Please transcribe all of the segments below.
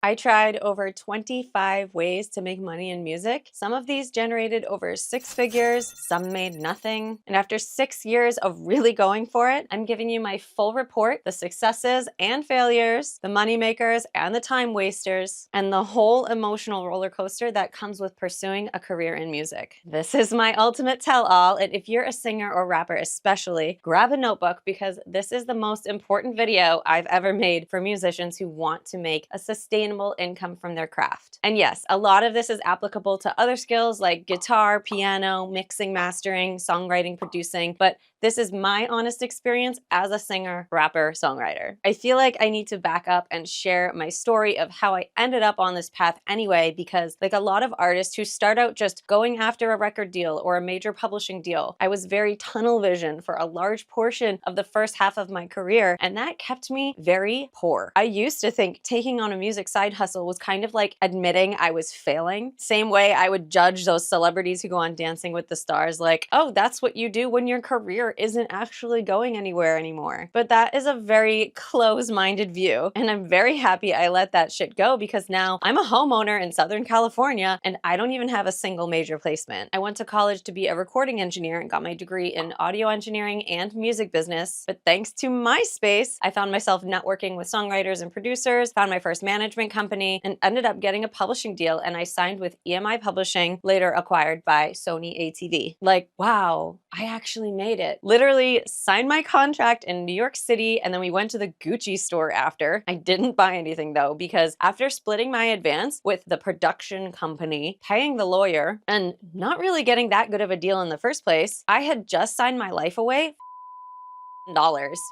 I tried over 25 ways to make money in music. Some of these generated over 6 figures, some made nothing. And after 6 years of really going for it, I'm giving you my full report, the successes and failures, the moneymakers and the time wasters, and the whole emotional roller coaster that comes with pursuing a career in music. This is my ultimate tell-all, and if you're a singer or rapper especially, grab a notebook because this is the most important video I've ever made for musicians who want to make a sustainable income from their craft. And yes, a lot of this is applicable to other skills like guitar, piano, mixing, mastering, songwriting, producing, but this is my honest experience as a singer, rapper, songwriter. I feel like I need to back up and share my story of how I ended up on this path anyway, because like a lot of artists who start out just going after a record deal or a major publishing deal, I was very tunnel vision for a large portion of the first half of my career, and that kept me very poor. I used to think taking on a music side hustle was kind of like admitting I was failing. Same way I would judge those celebrities who go on Dancing with the Stars like, oh, that's what you do when your career isn't actually going anywhere anymore. But that is a very close-minded view, and I'm very happy I let that shit go because now I'm a homeowner in Southern California and I don't even have a single major placement. I went to college to be a recording engineer and got my degree in audio engineering and music business, but thanks to MySpace, I found myself networking with songwriters and producers, found my first management company, and ended up getting a publishing deal, and I signed with EMI Publishing, later acquired by Sony ATV. Like, wow, I actually made it. Literally signed my contract in New York City, and then we went to the Gucci store after. I didn't buy anything though, because after splitting my advance with the production company, paying the lawyer, and not really getting that good of a deal in the first place, I had just signed my life away.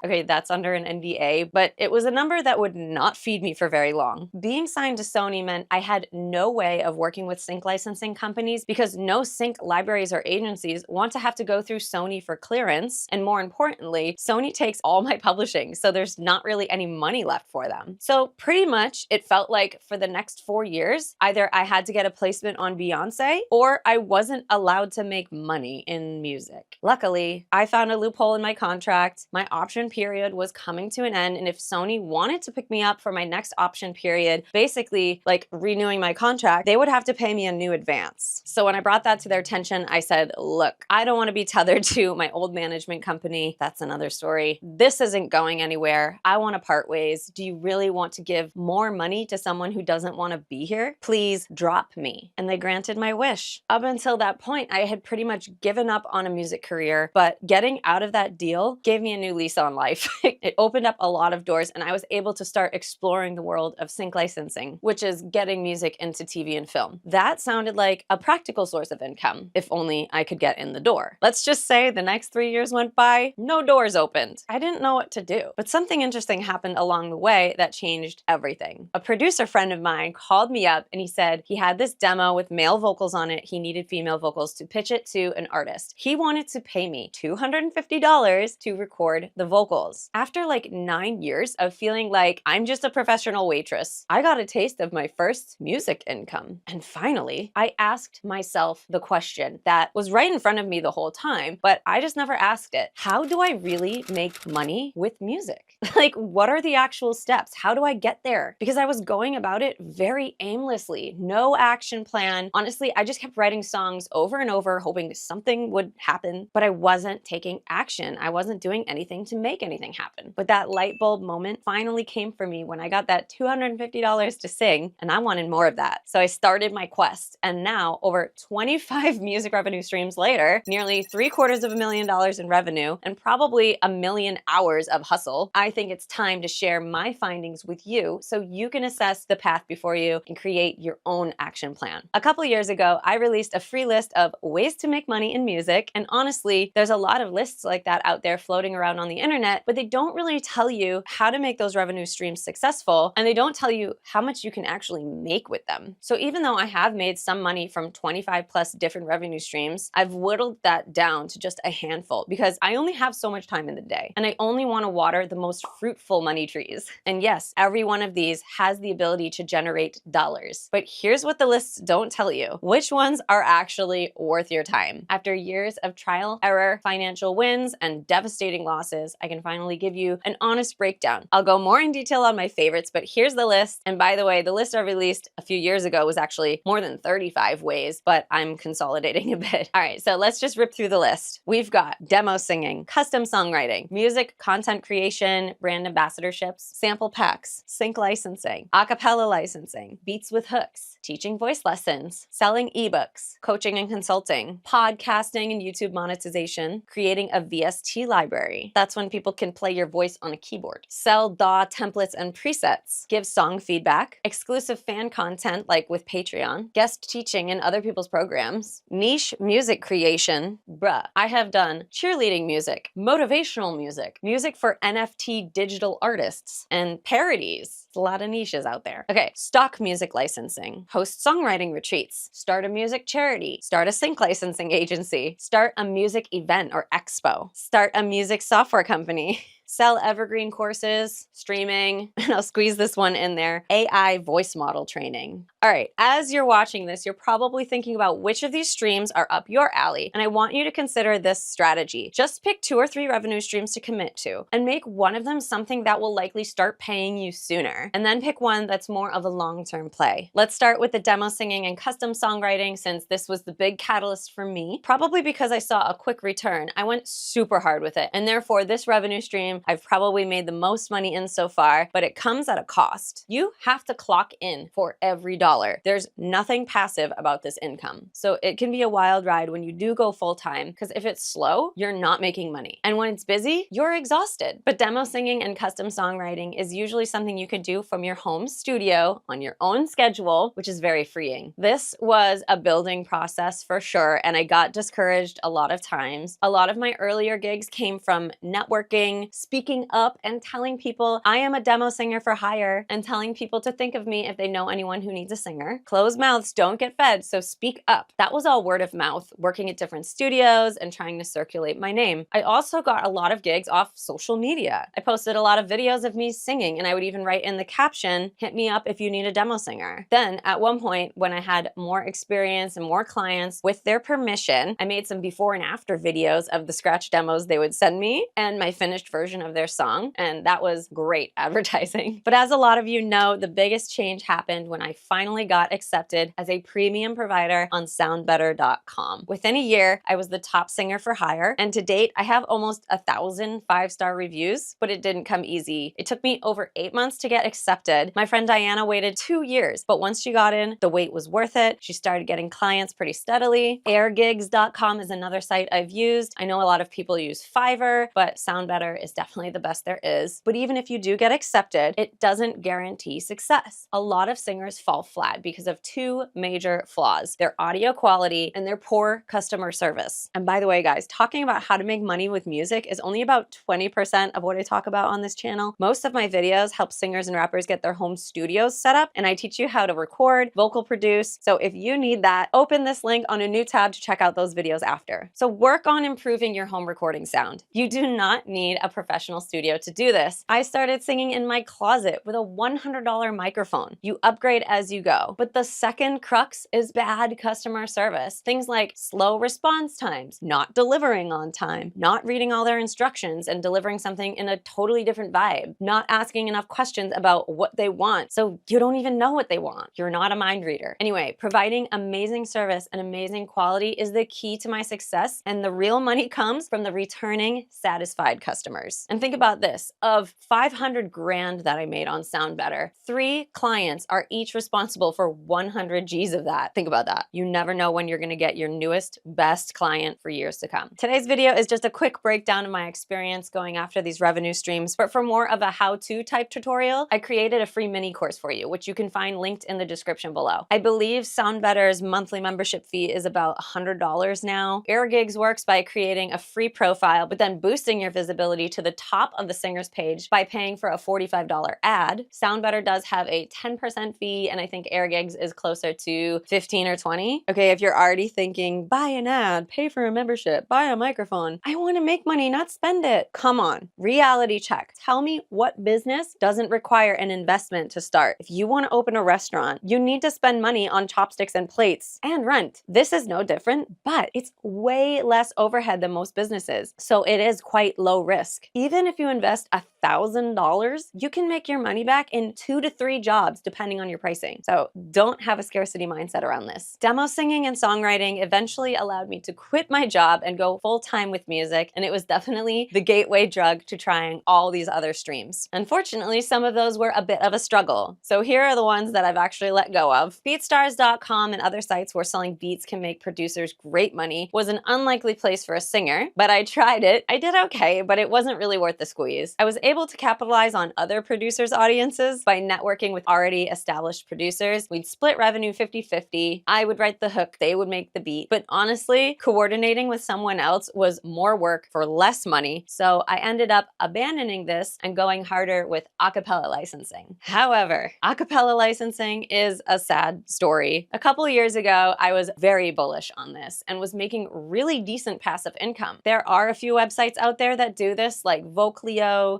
Okay, that's under an NDA, but it was a number that would not feed me for very long. Being signed to Sony meant I had no way of working with sync licensing companies because no sync libraries or agencies want to have to go through Sony for clearance, and more importantly, Sony takes all my publishing, so there's not really any money left for them. So pretty much it felt like for the next 4 years, either I had to get a placement on Beyonce or I wasn't allowed to make money in music. Luckily, I found a loophole in my contract. My option period was coming to an end, and if Sony wanted to pick me up for my next option period, basically like renewing my contract, they would have to pay me a new advance. So when I brought that to their attention, I said, look, I don't want to be tethered to my old management company. That's another story. This isn't going anywhere. I want to part ways. Do you really want to give more money to someone who doesn't want to be here? Please drop me. And they granted my wish. Up until that point, I had pretty much given up on a music career, but getting out of that deal gave me a new lease on life. It opened up a lot of doors, and I was able to start exploring the world of sync licensing, which is getting music into TV and film. That sounded like a practical source of income, if only I could get in the door. Let's just say the next 3 years went by, no doors opened. I didn't know what to do, but something interesting happened along the way that changed everything. A producer friend of mine called me up and he said he had this demo with male vocals on it. He needed female vocals to pitch it to an artist. He wanted to pay me $250 to record the vocals. After like 9 years of feeling like I'm just a professional waitress, I got a taste of my first music income. And finally, I asked myself the question that was right in front of me the whole time, but I just never asked it. How do I really make money with music? Like, what are the actual steps? How do I get there? Because I was going about it very aimlessly, no action plan. Honestly, I just kept writing songs over and over, hoping something would happen, but I wasn't taking action. I wasn't doing anything to make anything happen. But that light bulb moment finally came for me when I got that $250 to sing, and I wanted more of that. So I started my quest, and now over 25 music revenue streams later, nearly $750,000 in revenue, and probably 1 million hours of hustle, I think it's time to share my findings with you so you can assess the path before you and create your own action plan. A couple years ago, I released a free list of ways to make money in music, and honestly, there's a lot of lists like that out there floating around on the internet, but they don't really tell you how to make those revenue streams successful, and they don't tell you how much you can actually make with them. So even though I have made some money from 25 plus different revenue streams, I've whittled that down to just a handful because I only have so much time in the day, and I only want to water the most fruitful money trees. And yes, every one of these has the ability to generate dollars. But here's what the lists don't tell you: which ones are actually worth your time. After years of trial, error, financial wins, and devastating losses, I can finally give you an honest breakdown. I'll go more in detail on my favorites, but here's the list. And by the way, the list I released a few years ago was actually more than 35 ways, but I'm consolidating a bit. All right, so let's just rip through the list. We've got demo singing, custom songwriting, music content creation, brand ambassadorships, sample packs, sync licensing, a cappella licensing, beats with hooks, teaching voice lessons, selling ebooks, coaching and consulting, podcasting and YouTube monetization, creating a VST library. That's when people can play your voice on a keyboard. Sell DAW templates and presets, give song feedback, exclusive fan content like with Patreon, guest teaching in other people's programs, niche music creation. Bruh, I have done cheerleading music, motivational music, music for NFT digital artists, and parodies. There's a lot of niches out there. Okay, stock music licensing, host songwriting retreats, start a music charity, start a sync licensing agency, start a music event or expo, start a music software company, sell evergreen courses, streaming, and I'll squeeze this one in there, AI voice model training. All right, as you're watching this, you're probably thinking about which of these streams are up your alley, and I want you to consider this strategy. Just pick 2 or 3 revenue streams to commit to, and make one of them something that will likely start paying you sooner, and then pick one that's more of a long-term play. Let's start with the demo singing and custom songwriting, since this was the big catalyst for me. Probably because I saw a quick return, I went super hard with it, and therefore this revenue stream I've probably made the most money in so far, but it comes at a cost. You have to clock in for every dollar. There's nothing passive about this income. So it can be a wild ride when you do go full time, because if it's slow, you're not making money. And when it's busy, you're exhausted. But demo singing and custom songwriting is usually something you could do from your home studio on your own schedule, which is very freeing. This was a building process for sure, and I got discouraged a lot of times. A lot of my earlier gigs came from networking, speaking up and telling people I am a demo singer for hire, and telling people to think of me if they know anyone who needs a singer. Closed mouths don't get fed, so speak up. That was all word of mouth, working at different studios and trying to circulate my name. I also got a lot of gigs off social media. I posted a lot of videos of me singing, and I would even write in the caption, "Hit me up if you need a demo singer." Then at one point, when I had more experience and more clients, with their permission, I made some before and after videos of the scratch demos they would send me and my finished version of their song, and that was great advertising. But as a lot of you know, the biggest change happened when I finally got accepted as a premium provider on Soundbetter.com. Within a year, I was the top singer for hire, and to date, I have almost 1,000 5-star reviews, but it didn't come easy. It took me over 8 months to get accepted. My friend Diana waited 2 years, but once she got in, the wait was worth it. She started getting clients pretty steadily. Airgigs.com is another site I've used. I know a lot of people use Fiverr, but Soundbetter is definitely the best there is. But even if you do get accepted, it doesn't guarantee success. A lot of singers fall flat because of 2 major flaws: their audio quality and their poor customer service. And by the way, guys, talking about how to make money with music is only about 20% of what I talk about on this channel. Most of my videos help singers and rappers get their home studios set up, and I teach you how to record, vocal produce. So if you need that, open this link on a new tab to check out those videos after. So work on improving your home recording sound. You do not need a professional studio to do this. I started singing in my closet with a $100 microphone. You upgrade as you go. But the second crux is bad customer service. Things like slow response times, not delivering on time, not reading all their instructions and delivering something in a totally different vibe, not asking enough questions about what they want, so you don't even know what they want. You're not a mind reader. Anyway, providing amazing service and amazing quality is the key to my success, and the real money comes from the returning, satisfied customers. And think about this: of 500 grand that I made on Soundbetter, 3 clients are each responsible for 100 G's of that. Think about that. You never know when you're gonna get your newest, best client for years to come. Today's video is just a quick breakdown of my experience going after these revenue streams, but for more of a how-to type tutorial, I created a free mini course for you, which you can find linked in the description below. I believe Soundbetter's monthly membership fee is about $100 now. AirGigs works by creating a free profile, but then boosting your visibility to the the top of the singer's page by paying for a $45 ad. Soundbetter does have a 10% fee, and I think AirGigs is closer to 15 or 20. Okay, if you're already thinking, buy an ad, pay for a membership, buy a microphone, I want to make money, not spend it. Come on, reality check. Tell me what business doesn't require an investment to start. If you want to open a restaurant, you need to spend money on chopsticks and plates and rent. This is no different, but it's way less overhead than most businesses, so it is quite low risk. Even if you invest $1,000, you can make your money back in 2 to 3 jobs depending on your pricing. So don't have a scarcity mindset around this. Demo singing and songwriting eventually allowed me to quit my job and go full-time with music, and it was definitely the gateway drug to trying all these other streams. Unfortunately, some of those were a bit of a struggle. So here are the ones that I've actually let go of. Beatstars.com and other sites where selling beats can make producers great money was an unlikely place for a singer, but I tried it. I did okay, but it wasn't really worth the squeeze. I was able to capitalize on other producers' audiences by networking with already established producers. We'd split revenue 50-50. I would write the hook, they would make the beat. But honestly, coordinating with someone else was more work for less money, so I ended up abandoning this and going harder with acapella licensing. However, acapella licensing is a sad story. A couple of years ago, I was very bullish on this and was making really decent passive income. There are a few websites out there that do this, like Vocalist,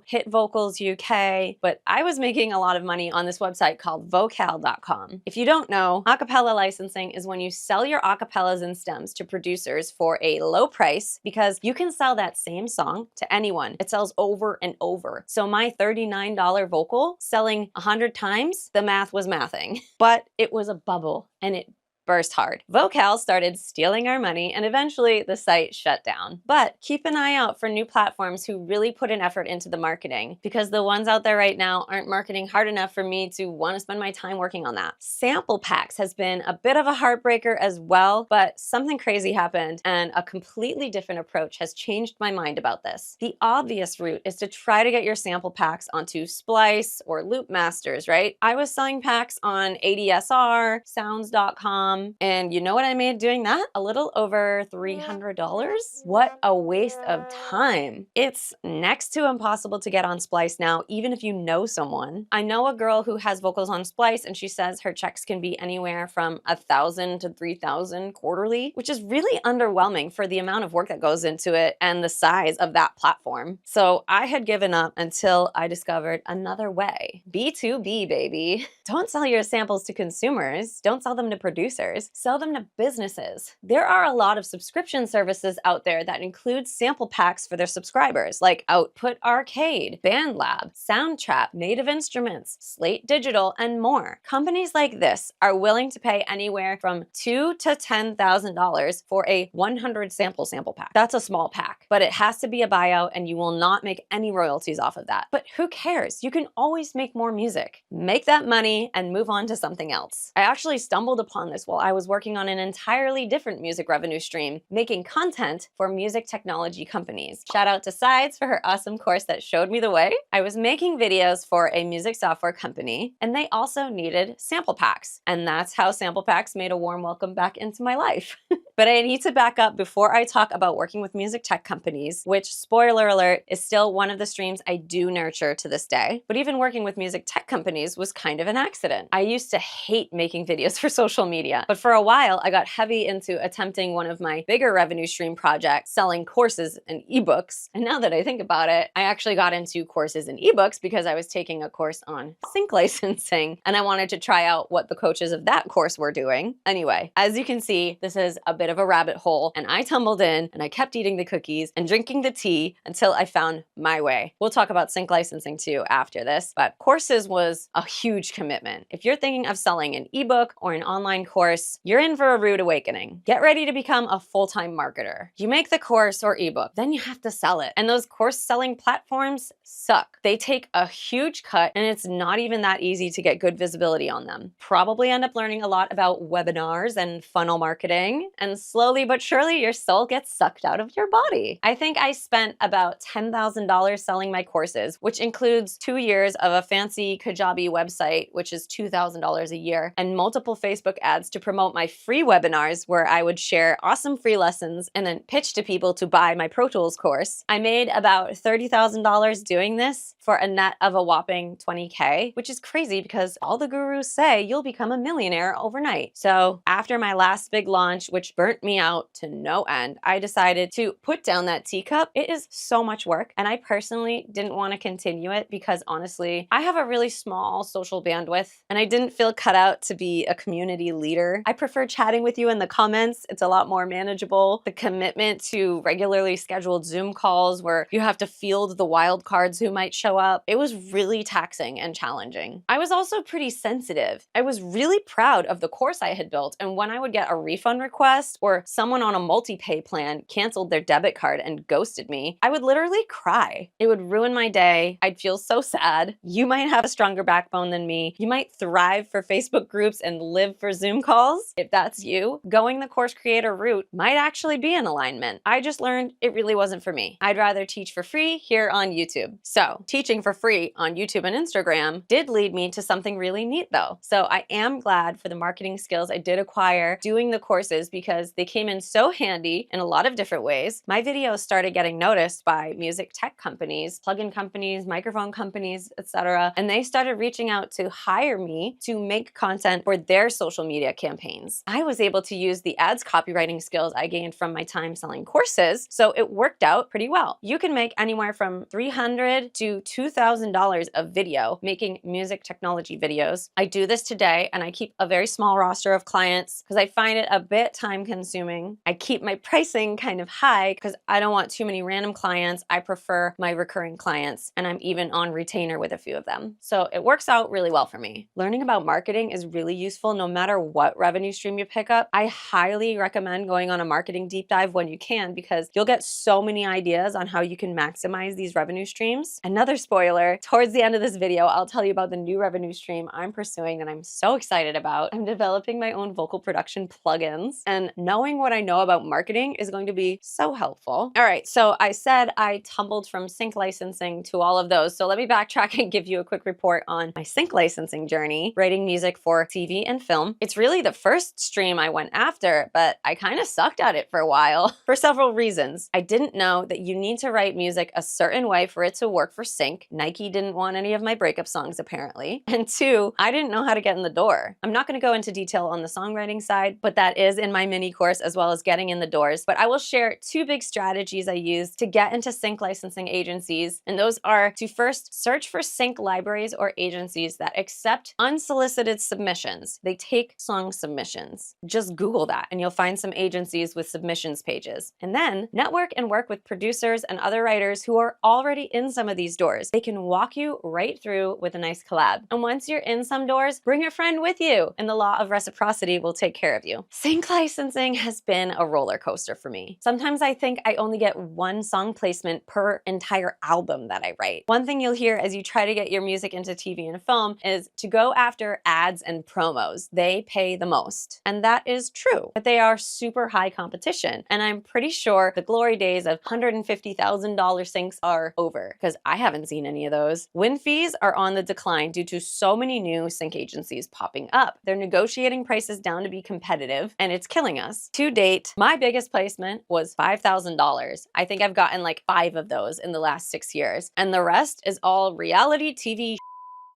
Hit Vocals UK, but I was making a lot of money on this website called vocal.com. If you don't know, acapella licensing is when you sell your acapellas and stems to producers for a low price because you can sell that same song to anyone. It sells over and over. So my $39 vocal selling 100 times, the math was mathing. But it was a bubble and it burst hard. Vocal started stealing our money and eventually the site shut down. But keep an eye out for new platforms who really put an effort into the marketing, because the ones out there right now aren't marketing hard enough for me to want to spend my time working on that. Sample packs has been a bit of a heartbreaker as well, but something crazy happened and a completely different approach has changed my mind about this. The obvious route is to try to get your sample packs onto Splice or Loop Masters, right? I was selling packs on ADSR, sounds.com, and you know what I made doing that? A little over $300. What a waste of time. It's next to impossible to get on Splice now, even if you know someone. I know a girl who has vocals on Splice and she says her checks can be anywhere from $1,000 to $3,000 quarterly, which is really underwhelming for the amount of work that goes into it and the size of that platform. So I had given up until I discovered another way. B2B, baby. Don't sell your samples to consumers. Don't sell them to producers. Sell them to businesses. There are a lot of subscription services out there that include sample packs for their subscribers, like Output Arcade, BandLab, Soundtrap, Native Instruments, Slate Digital, and more. Companies like this are willing to pay anywhere from $2,000 to $10,000 for a 100 sample pack. That's a small pack, but it has to be a buyout and you will not make any royalties off of that. But who cares? You can always make more music. Make that money and move on to something else. I actually stumbled upon this while I was working on an entirely different music revenue stream, making content for music technology companies. Shout out to Sides for her awesome course that showed me the way. I was making videos for a music software company, and they also needed sample packs. And that's how sample packs made a warm welcome back into my life. But I need to back up before I talk about working with music tech companies, which, spoiler alert, is still one of the streams I do nurture to this day. But even working with music tech companies was kind of an accident. I used to hate making videos for social media, but for a while I got heavy into attempting one of my bigger revenue stream projects, selling courses and ebooks. And now that I think about it, I actually got into courses and ebooks because I was taking a course on sync licensing and I wanted to try out what the coaches of that course were doing. Anyway, as you can see, this is a bit of a rabbit hole and I tumbled in and I kept eating the cookies and drinking the tea until I found my way. We'll talk about sync licensing too after this, but courses was a huge commitment. If you're thinking of selling an ebook or an online course, you're in for a rude awakening. Get ready to become a full-time marketer. You make the course or ebook, then you have to sell it. And those course selling platforms suck. They take a huge cut and it's not even that easy to get good visibility on them. Probably end up learning a lot about webinars and funnel marketing and and slowly but surely your soul gets sucked out of your body. I think I spent about $10,000 selling my courses, which includes 2 years of a fancy Kajabi website, which is $2,000 a year, and multiple Facebook ads to promote my free webinars where I would share awesome free lessons and then pitch to people to buy my Pro Tools course. I made about $30,000 doing this for a net of a whopping 20K, which is crazy because all the gurus say you'll become a millionaire overnight. So after my last big launch, which burnt me out to no end, I decided to put down that teacup. It is so much work, and I personally didn't want to continue it because honestly, I have a really small social bandwidth and I didn't feel cut out to be a community leader. I prefer chatting with you in the comments. It's a lot more manageable. The commitment to regularly scheduled Zoom calls where you have to field the wild cards who might show up, it was really taxing and challenging. I was also pretty sensitive. I was really proud of the course I had built, and when I would get a refund request or someone on a multi-pay plan canceled their debit card and ghosted me, I would literally cry. It would ruin my day. I'd feel so sad. You might have a stronger backbone than me. You might thrive for Facebook groups and live for Zoom calls. If that's you, going the course creator route might actually be an alignment. I just learned it really wasn't for me. I'd rather teach for free here on YouTube. So teaching for free on YouTube and Instagram did lead me to something really neat though. So I am glad for the marketing skills I did acquire doing the courses because they came in so handy in a lot of different ways. My videos started getting noticed by music tech companies, plugin companies, microphone companies, etc. And they started reaching out to hire me to make content for their social media campaigns. I was able to use the ads copywriting skills I gained from my time selling courses, so it worked out pretty well. You can make anywhere from $300 to $2,000 of video making music technology videos. I do this today and I keep a very small roster of clients because I find it a bit time consuming. I keep my pricing kind of high because I don't want too many random clients. I prefer my recurring clients, and I'm even on retainer with a few of them. So it works out really well for me. Learning about marketing is really useful no matter what revenue stream you pick up. I highly recommend going on a marketing deep dive when you can because you'll get so many ideas on how you can maximize these revenue streams. Another spoiler, towards the end of this video, I'll tell you about the new revenue stream I'm pursuing that I'm so excited about. I'm developing my own vocal production plugins, and knowing what I know about marketing is going to be so helpful. All right, so I said I tumbled from sync licensing to all of those. So let me backtrack and give you a quick report on my sync licensing journey, writing music for TV and film. It's really the first stream I went after, but I kind of sucked at it for a while for several reasons. I didn't know that you need to write music a certain way for it to work for sync. Nike didn't want any of my breakup songs apparently. And two, I didn't know how to get in the door. I'm not going to go into detail on the songwriting side, but that is in my mini course as well as getting in the doors. But I will share 2 big strategies I use to get into sync licensing agencies. And those are to first search for sync libraries or agencies that accept unsolicited submissions. They take song submissions. Just Google that and you'll find some agencies with submissions pages. And then network and work with producers and other writers who are already in some of these doors. They can walk you right through with a nice collab. And once you're in some doors, bring a friend with you and the law of reciprocity will take care of you. Sync licensing has been a roller coaster for me. Sometimes I think I only get 1 song placement per entire album that I write. One thing you'll hear as you try to get your music into TV and film is to go after ads and promos. They pay the most. And that is true, but they are super high competition. And I'm pretty sure the glory days of $150,000 syncs are over because I haven't seen any of those. Win fees are on the decline due to so many new sync agencies popping up. They're negotiating prices down to be competitive and it's killing us. To date, my biggest placement was $5,000. I think I've gotten like 5 of those in the last 6 years. And the rest is all reality TV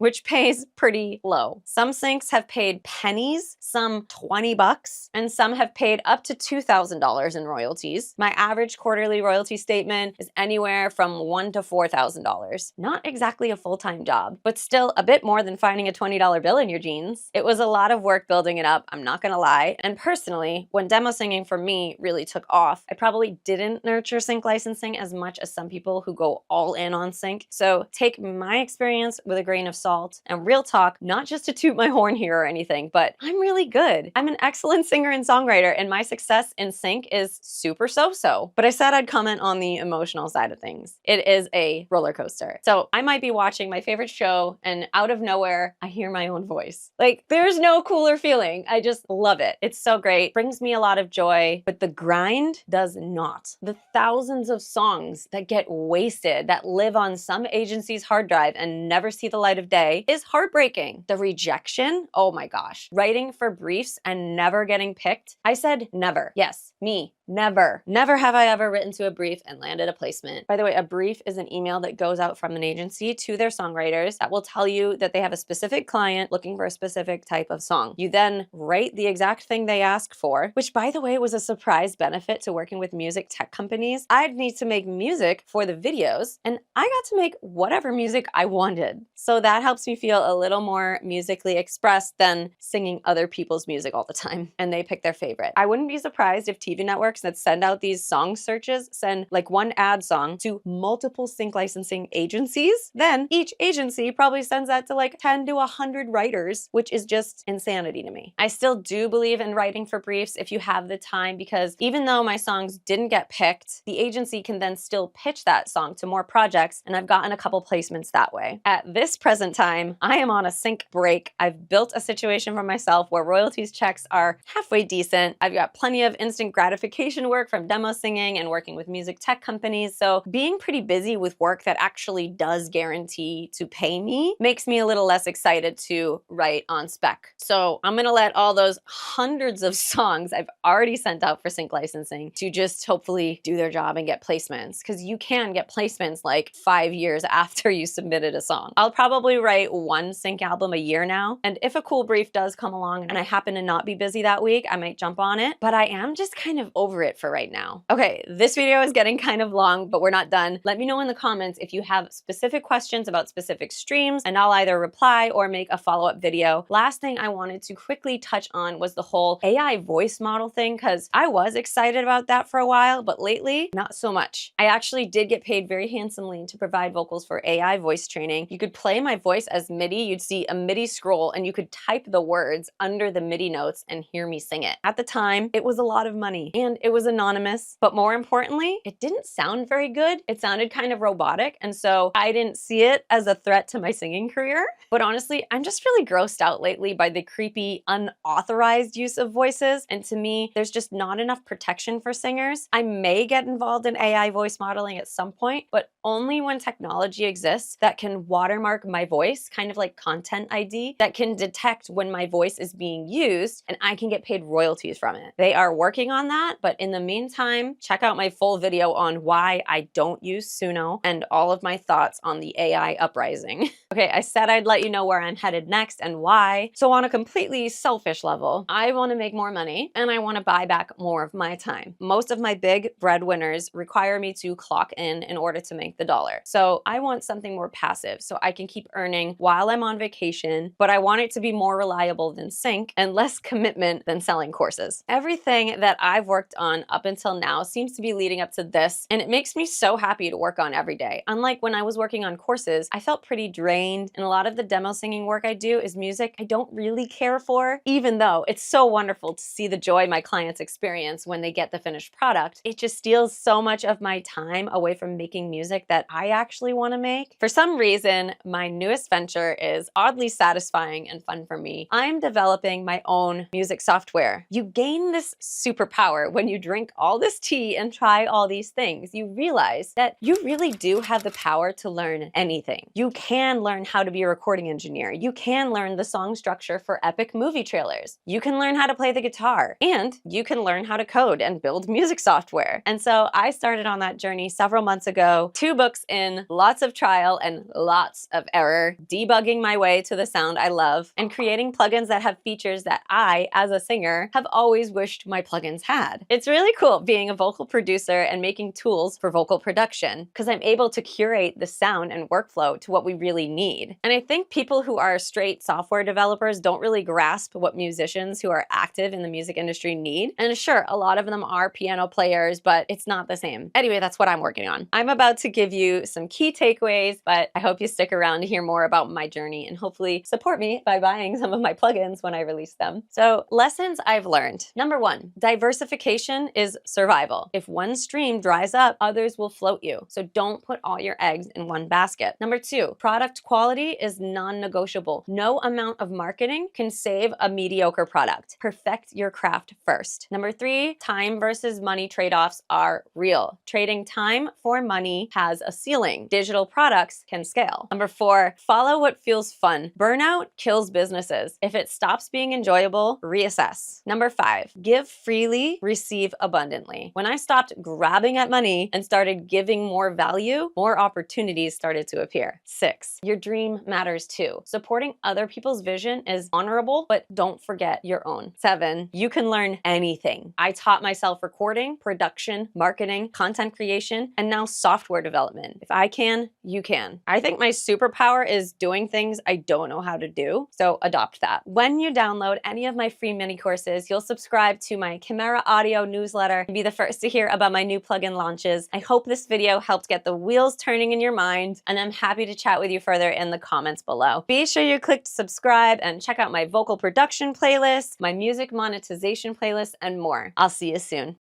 which pays pretty low. Some syncs have paid pennies, some 20 bucks, and some have paid up to $2,000 in royalties. My average quarterly royalty statement is anywhere from $1,000 to $4,000. Not exactly a full-time job, but still a bit more than finding a $20 bill in your jeans. It was a lot of work building it up, I'm not gonna lie. And personally, when demo singing for me really took off, I probably didn't nurture sync licensing as much as some people who go all in on sync. So take my experience with a grain of salt. salt. And real talk, not just to toot my horn here or anything, but I'm really good. I'm an excellent singer and songwriter, and my success in sync is super so-so. But I said I'd comment on the emotional side of things. It is a roller coaster. So I might be watching my favorite show, and out of nowhere, I hear my own voice. Like, there's no cooler feeling. I just love it. It's so great. Brings me a lot of joy, but the grind does not. The thousands of songs that get wasted, that live on some agency's hard drive and never see the light of day, is heartbreaking. The rejection, oh my gosh. Writing for briefs and never getting picked. I said never. Yes, me. Never. Never have I ever written to a brief and landed a placement. By the way, a brief is an email that goes out from an agency to their songwriters that will tell you that they have a specific client looking for a specific type of song. You then write the exact thing they ask for, which, by the way, was a surprise benefit to working with music tech companies. I'd need to make music for the videos, and I got to make whatever music I wanted. So that helps me feel a little more musically expressed than singing other people's music all the time, and they pick their favorite. I wouldn't be surprised if TV networks that send out these song searches send like one ad song to multiple sync licensing agencies. Then each agency probably sends that to like 10 to 100 writers, which is just insanity to me. I still do believe in writing for briefs if you have the time, because even though my songs didn't get picked, the agency can then still pitch that song to more projects, and I've gotten a couple placements that way. At this present time, I am on a sync break. I've built a situation for myself where royalties checks are halfway decent. I've got plenty of instant gratification work from demo singing and working with music tech companies. So being pretty busy with work that actually does guarantee to pay me makes me a little less excited to write on spec. So I'm gonna let all those hundreds of songs I've already sent out for sync licensing to just hopefully do their job and get placements, because you can get placements like 5 years after you submitted a song. I'll probably write one sync album a year now, and if a cool brief does come along and I happen to not be busy that week, I might jump on it, but I am just kind of over it for right now. Okay, this video is getting kind of long, but we're not done. Let me know in the comments if you have specific questions about specific streams, and I'll either reply or make a follow-up video. Last thing I wanted to quickly touch on was the whole AI voice model thing, because I was excited about that for a while, but lately, not so much. I actually did get paid very handsomely to provide vocals for AI voice training. You could play my voice as MIDI, you'd see a MIDI scroll, and you could type the words under the MIDI notes and hear me sing it. At the time, it was a lot of money, and it was anonymous, but more importantly, it didn't sound very good. It sounded kind of robotic, and so I didn't see it as a threat to my singing career. But honestly, I'm just really grossed out lately by the creepy, unauthorized use of voices, and to me, there's just not enough protection for singers. I may get involved in AI voice modeling at some point, but only when technology exists that can watermark my voice, kind of like Content ID, that can detect when my voice is being used, and I can get paid royalties from it. They are working on that, but in the meantime, check out my full video on why I don't use Suno and all of my thoughts on the AI uprising. Okay, I said I'd let you know where I'm headed next and why. So on a completely selfish level, I want to make more money and I want to buy back more of my time. Most of my big breadwinners require me to clock in order to make the dollar. So I want something more passive so I can keep earning while I'm on vacation, but I want it to be more reliable than sync and less commitment than selling courses. Everything that I've worked on up until now seems to be leading up to this, and it makes me so happy to work on every day. Unlike when I was working on courses, I felt pretty drained, and a lot of the demo singing work I do is music I don't really care for, even though it's so wonderful to see the joy my clients experience when they get the finished product. It just steals so much of my time away from making music that I actually want to make. For some reason, my newest venture is oddly satisfying and fun for me. I'm developing my own music software. You gain this superpower when you drink all this tea and try all these things. You realize that you really do have the power to learn anything. You can learn how to be a recording engineer. You can learn the song structure for epic movie trailers. You can learn how to play the guitar, and you can learn how to code and build music software. And so I started on that journey several months ago, 2 books in, lots of trial and lots of error, debugging my way to the sound I love, and creating plugins that have features that I, as a singer, have always wished my plugins had. It's It's really cool being a vocal producer and making tools for vocal production because I'm able to curate the sound and workflow to what we really need. And I think people who are straight software developers don't really grasp what musicians who are active in the music industry need. And sure, a lot of them are piano players, but it's not the same. Anyway, that's what I'm working on. I'm about to give you some key takeaways, but I hope you stick around to hear more about my journey and hopefully support me by buying some of my plugins when I release them. So, lessons I've learned. Number one, diversification is survival. If one stream dries up, others will float you. So don't put all your eggs in one basket. Number two, product quality is non-negotiable. No amount of marketing can save a mediocre product. Perfect your craft first. Number three, time versus money trade-offs are real. Trading time for money has a ceiling. Digital products can scale. Number four, follow what feels fun. Burnout kills businesses. If it stops being enjoyable, reassess. Number five, give freely, receive abundantly. When I stopped grabbing at money and started giving more value, more opportunities started to appear. Six, your dream matters too. Supporting other people's vision is honorable, but don't forget your own. Seven, you can learn anything. I taught myself recording, production, marketing, content creation, and now software development. If I can, you can. I think my superpower is doing things I don't know how to do, so adopt that. When you download any of my free mini courses, you'll subscribe to my Kimera audio newsletter and be the first to hear about my new plugin launches. I hope this video helped get the wheels turning in your mind, and I'm happy to chat with you further in the comments below. Be sure you click subscribe and check out my vocal production playlist, my music monetization playlist, and more. I'll see you soon.